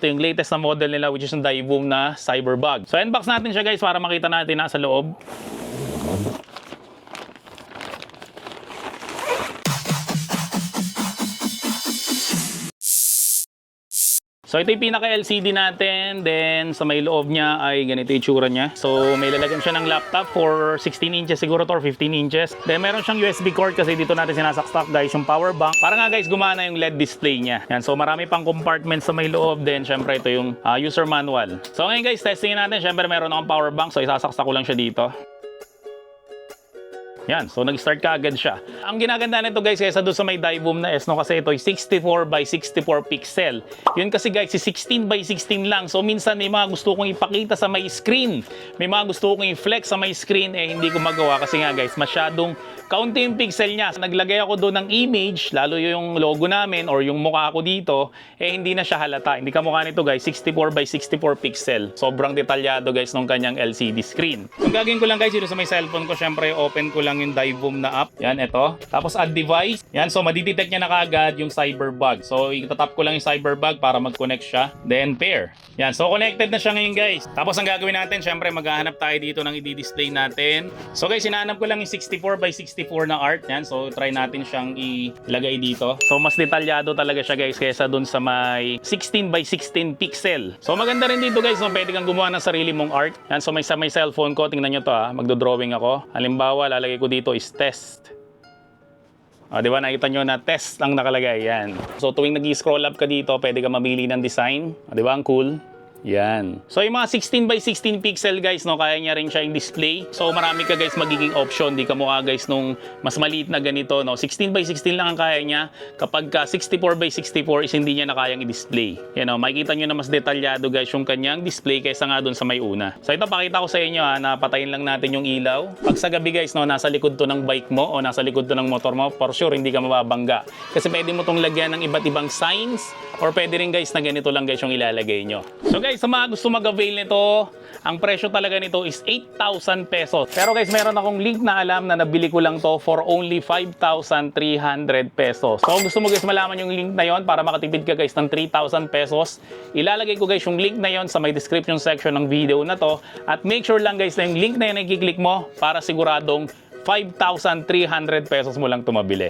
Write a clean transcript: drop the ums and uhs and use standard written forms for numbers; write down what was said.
Ito yung latest na model nila, which is yung Dieboom na Cyberbug. So unbox natin siya guys para makita natin nasa loob. So ito yung pinaka-LCD natin, then sa may loob niya ay ganito yung itsura niya. So may lalagyan siya ng laptop for 16 inches siguro to or 15 inches. Then meron siyang USB cord kasi dito natin sinasaksak guys yung power bank. Para nga guys gumana yung LED display niya. Yan, so marami pang compartments sa may loob, then syempre ito yung user manual. So ngayon guys, testingin natin. Syempre meron akong power bank, so isasaksak ko lang siya dito. Yan, so nag-start ka agad siya. Ang ginaganda nito guys, kaysa doon sa may Dieboom na S, no, kasi ito ay 64 by 64 pixel. Yun kasi guys, si 16 by 16 lang. So minsan may mga gusto kong ipakita sa may screen. May mga gusto kong i-flex sa may screen, eh hindi ko magawa kasi nga guys, masyadong kaunti yung pixel niya. Naglagay ako doon ng image, lalo yung logo namin or yung mukha ko dito, eh hindi na siya halata. Hindi ka mukha nito guys, 64 by 64 pixel. Sobrang detalyado guys ng kanyang LCD screen. Ang gagawin ko lang guys, dito sa may cellphone ko, syempre open ko lang yung Dieboom na app. Yan, ito. Tapos add device. Yan, so madidetect niya na kaagad yung Cyberbug. So itatap ko lang yung Cyberbug para mag-connect siya. Then pair. Yan, so connected na siya ngayon guys. Tapos ang gagawin natin, syempre maghahanap tayo dito ng i-display natin. So guys, hinahanap ko lang yung 64 by 64 na art. Yan, so try natin siyang ilagay dito. So mas detalyado talaga siya guys kaysa dun sa may 16 by 16 pixel. So maganda rin dito guys, no? Pwede kang gumawa ng sarili mong art. Yan, so sa may cellphone ko, tingnan nyo to magdo-drawing ako. Halimbawa, lalagay ko dito is test. Di ba nakita nyo na test ang nakalagay. Yan. So tuwing nag-scroll up ka dito, pwede ka mamili ng design. Di ba ang cool? Yan. So yung mga 16 by 16 pixel guys, no, kaya niya rin siya yung display. So marami ka guys magiging option. Di ka mukha guys nung mas maliit na ganito, no. 16 by 16 lang ang kaya niya. Kapag ka 64 by 64 is hindi niya na kayang i-display. Yan, no, makikita nyo na mas detalyado guys yung kanyang display kaysa nga dun sa may una. So ito pakita ko sa inyo na patayin lang natin yung ilaw. Pag sa gabi guys, no, nasa likod to ng bike mo o nasa likod to ng motor mo, for sure hindi ka mababangga. Kasi pwede mo tong lagyan ng iba't ibang signs or pwede rin guys na ganito lang guys yung ilalagay nyo. So guys, sa mga gusto mag-avail nito, ang presyo talaga nito is 8,000 pesos. Pero guys, meron akong link na alam na nabili ko lang to for only 5,300 pesos. So kung gusto mo guys malaman yung link na yon para makatipid ka guys ng 3,000 pesos, ilalagay ko guys yung link na yon sa may description section ng video na to. At make sure lang guys na yung link na yun ay i-click mo para siguradong 5,300 pesos mo lang ito mabili.